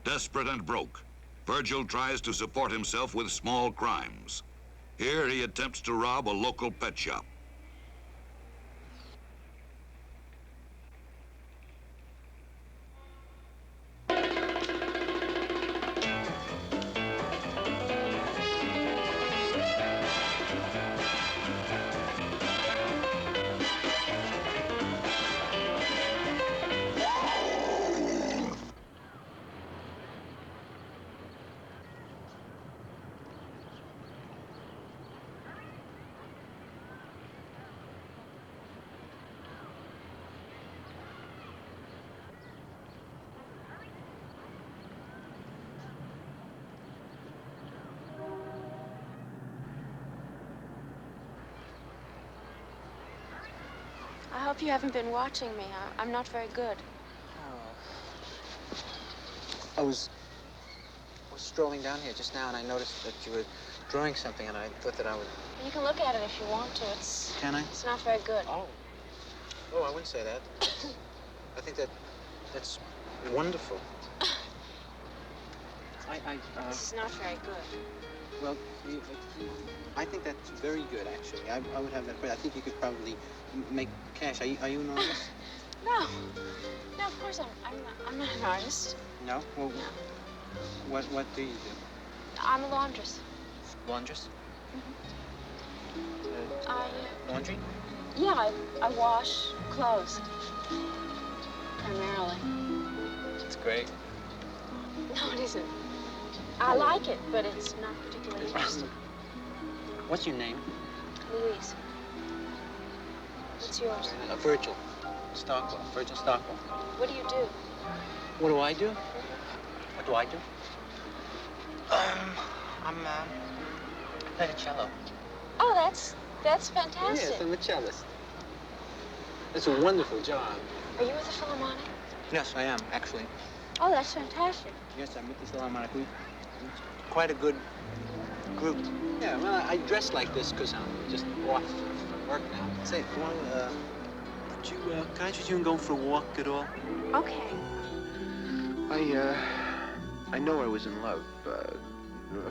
Desperate and broke, Virgil tries to support himself with small crimes. Here he attempts to rob a local pet shop. I hope you haven't been watching me. I'm not very good. Oh. I was strolling down here just now, and I noticed that you were drawing something, and I thought that I would... You can look at it if you want to. Can I? It's not very good. Oh. Oh, I wouldn't say that. I think that's wonderful. This is not very good. Well, I think that's very good, actually. I would have that. I think you could probably make cash. Are you an artist? No. No, of course I'm not an artist. No? Well, no. What do you do? I'm a laundress. Laundress? Mm-hmm. Laundry? Yeah, I wash clothes. Primarily. It's great. No, it isn't. I like it, but it's not particularly interesting. What's your name? Louise. What's yours? Virgil Stockwell. Virgil Stockwell. What do you do? What do I do? What do I do? I'm play the cello. Oh, that's fantastic. Yes, I'm a cellist. It's a wonderful job. Are you with the Philharmonic? Yes, I am, actually. Oh, that's fantastic. Yes, I'm with the Philharmonic. Quite a good group. Yeah, well, I dress like this because I'm just off from work now. Say, can I interest you in going for a walk at all? Okay. I know I was in love.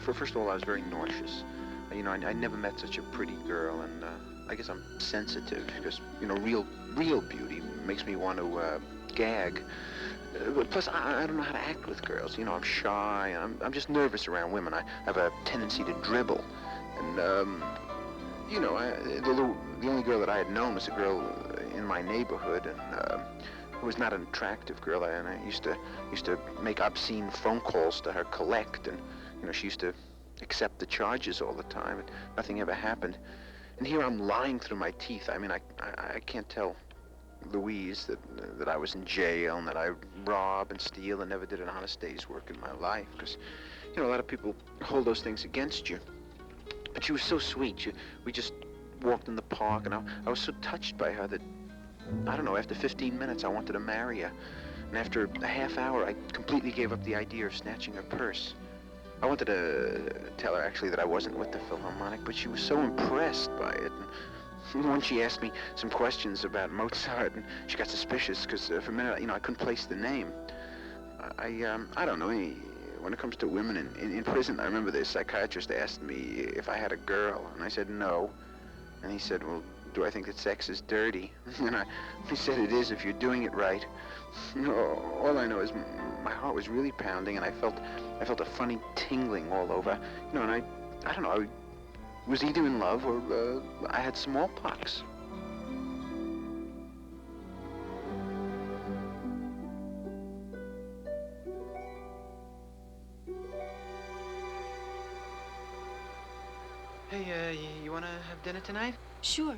First of all, I was very nauseous. I never met such a pretty girl, and I guess I'm sensitive because, real beauty makes me want to gag. Plus, I don't know how to act with girls. I'm shy. I'm just nervous around women. I have a tendency to dribble. And, the only girl that I had known was a girl in my neighborhood, and it was not an attractive girl. And I used to make obscene phone calls to her, collect, and, she used to accept the charges all the time, and nothing ever happened. And here I'm lying through my teeth. I mean, I can't tell Louise that I was in jail and that I rob and steal and never did an honest day's work in my life, because a lot of people hold those things against you. But she was so sweet. We just walked in the park, and I was so touched by her that, I don't know, after 15 minutes I wanted to marry her, and after a half hour I completely gave up the idea of snatching her purse. I wanted to tell her actually that I wasn't with the Philharmonic, but she was so impressed by it. And once she asked me some questions about Mozart, and she got suspicious because for a minute, I couldn't place the name. I don't know. When it comes to women in prison, I remember the psychiatrist asked me if I had a girl, and I said no. And he said, well, do I think that sex is dirty? And he said it is if you're doing it right. All I know is my heart was really pounding, and I felt a funny tingling all over. And I don't know. I was either in love or I had smallpox. Hey, you wanna have dinner tonight? Sure.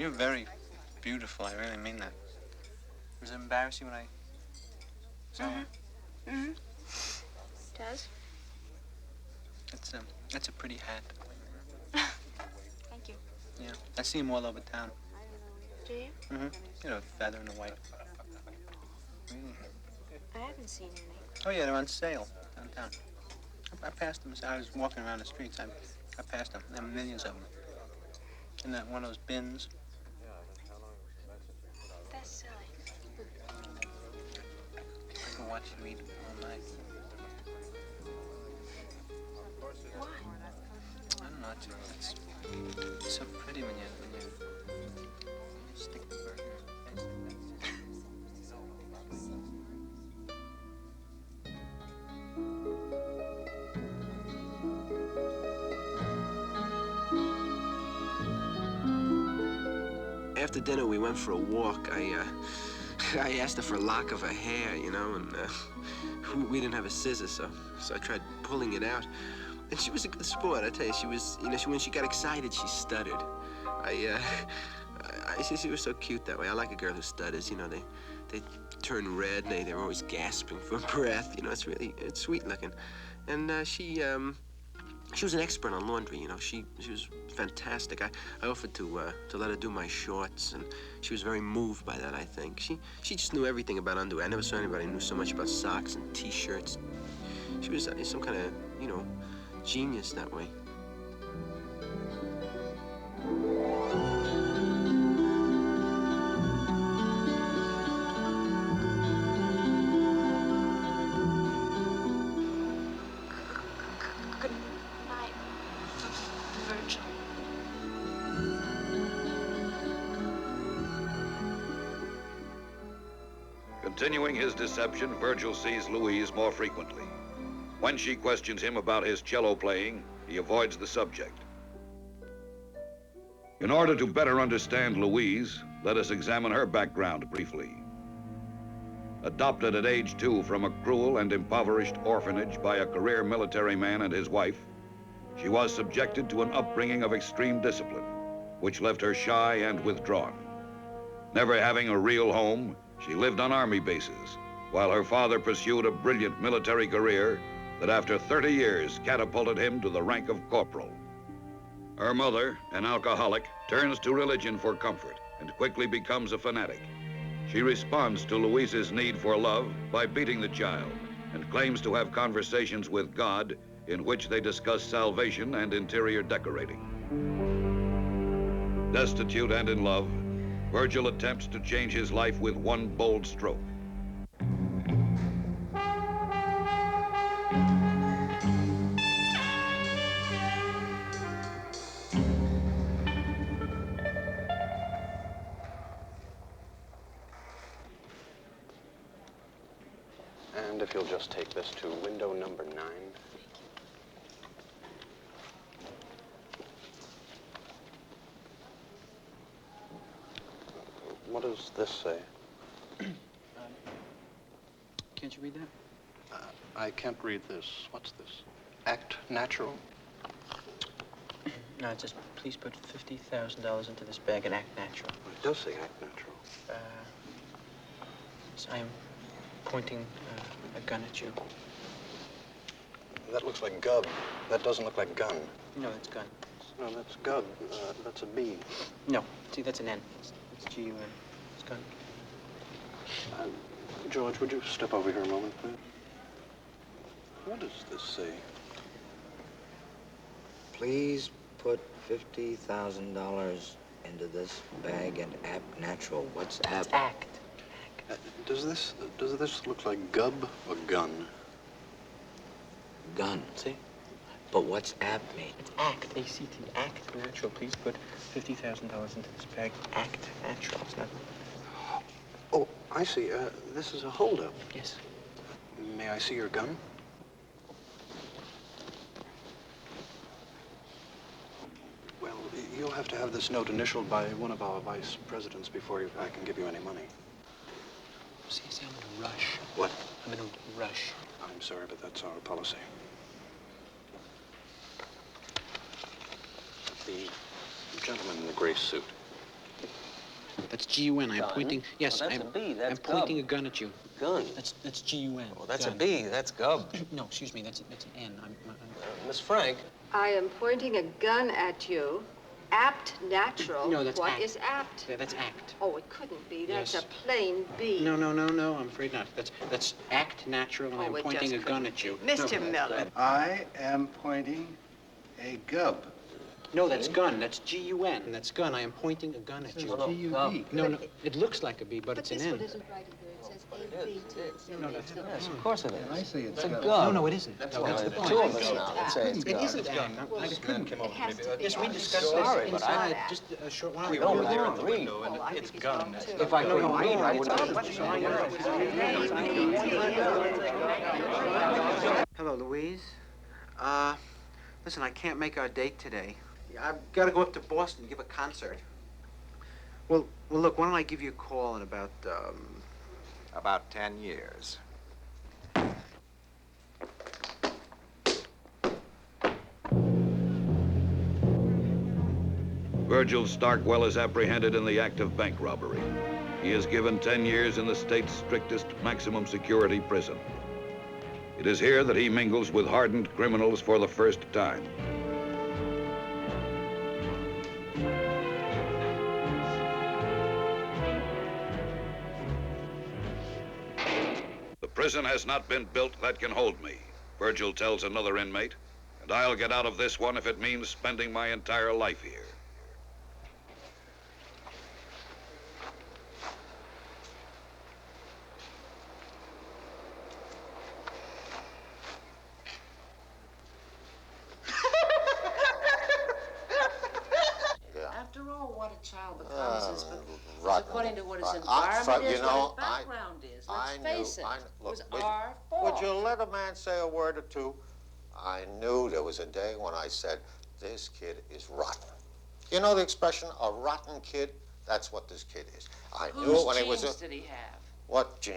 You're very beautiful. I really mean that. Does it embarrass you when I saw her? Mm-hmm. Does? That's a pretty hat. Thank you. Yeah, I see them all over town. Do you? Mm-hmm. You know, feather and the white. Really? I haven't seen any. Oh, yeah, they're on sale downtown. I passed them. I was walking around the streets. I passed them. There are millions of them. In that one of those bins. That's silly. I can watch you eat all night. Why? I don't know. It's so pretty when you stick the burger in your face. After dinner, we went for a walk. I asked her for a lock of her hair, you know, and we didn't have a scissor, so I tried pulling it out. And she was a good sport, I tell you. She was, you know, when she got excited, she stuttered. She was so cute that way. I like a girl who stutters, you know. They turn red, and they're always gasping for breath, you know. It's sweet looking. And she was an expert on laundry, you know. She was fantastic. I offered to let her do my shorts, and she was very moved by that, I think. She just knew everything about underwear. I never saw anybody who knew so much about socks and T-shirts. She was some kind of, you know, genius that way. Good night, Virgil. Continuing his deception, Virgil sees Louise more frequently. When she questions him about his cello playing, he avoids the subject. In order to better understand Louise, let us examine her background briefly. Adopted at age 2 from a cruel and impoverished orphanage by a career military man and his wife, she was subjected to an upbringing of extreme discipline, which left her shy and withdrawn. Never having a real home, she lived on army bases, while her father pursued a brilliant military career that after 30 years catapulted him to the rank of corporal. Her mother, an alcoholic, turns to religion for comfort and quickly becomes a fanatic. She responds to Louise's need for love by beating the child and claims to have conversations with God in which they discuss salvation and interior decorating. Destitute and in love, Virgil attempts to change his life with one bold stroke. And if you'll just take this to window number 9. What does this say? Can't you read that? I can't read this. What's this? Act natural? No, it says, please put $50,000 into this bag and act natural. It does say act natural. So I am pointing a gun at you. That looks like gub. That doesn't look like gun. No, it's gun. No, that's gub. That's a B. No, see, that's an N. It's G-U-N. It's gun. George, would you step over here a moment, please? What does this say? Please put $50,000 into this bag and act natural. What's act? Act. Does this look like gub or gun? Gun. See? But what's apt mean? It's act. A-C-T. Act natural. Please put $50,000 into this bag. Act natural. It's not... Oh, I see. This is a holdup. Yes. May I see your gun? Well, you'll have to have this note initialed by one of our vice presidents before I can give you any money. See, I'm in a rush. What? I'm in a rush. I'm sorry, but that's our policy. The gentleman in the gray suit. That's G-U-N. I'm Gun? pointing. Yes, Oh, that's a B. That's I'm pointing gub. a gun at you. Gun. That's G-U-N. Oh, that's gun. a B. That's gub. No, excuse me. That's an N. Miss Frank. I am pointing a gun at you. Apt natural. No, that's What act. is apt? Yeah, that's act. Oh, it couldn't be. That's Yes. a plain B. No. I'm afraid not. That's act natural, and I'm it pointing just a gun couldn't at you. be. Mr. Miller. I am pointing a gub. No, that's gun. That's G-U-N. That's gun. I am pointing a gun at you. No, G-U-B. No. It looks like a B, but it's an this N. one isn't right either. It says A-B-T. No, that's not. Yes, of course it And I is. say it's It's a gub. gub. No, it isn't. That's No, why that's the the point. Two of us now would say it's It gub. isn't N. I just couldn't. It has to be. Yes, we discussed Sorry, this but inside just a short while We ago. were there at the window, Oh, I think he's wrong, too. If I couldn't read, I wouldn't have. Hello, Louise. Listen, I can't make our date today. I've got to go up to Boston and give a concert. Well, look, why don't I give you a call in about 10 years. Virgil Starkwell is apprehended in the act of bank robbery. He is given 10 years in the state's strictest maximum security prison. It is here that he mingles with hardened criminals for the first time. The prison has not been built that can hold me, Virgil tells another inmate, and I'll get out of this one if it means spending my entire life here. After all, what a child becomes is rotten. according to what his I- environment is, you know, what his background is. I Let's knew- face it. I- It look, was would- our Would fault. you let a man say a word or two? I knew there was a day when I said, this kid is rotten. You know the expression, a rotten kid? That's what this kid is. I knew it when he was Whose a... genes did he have? What genes?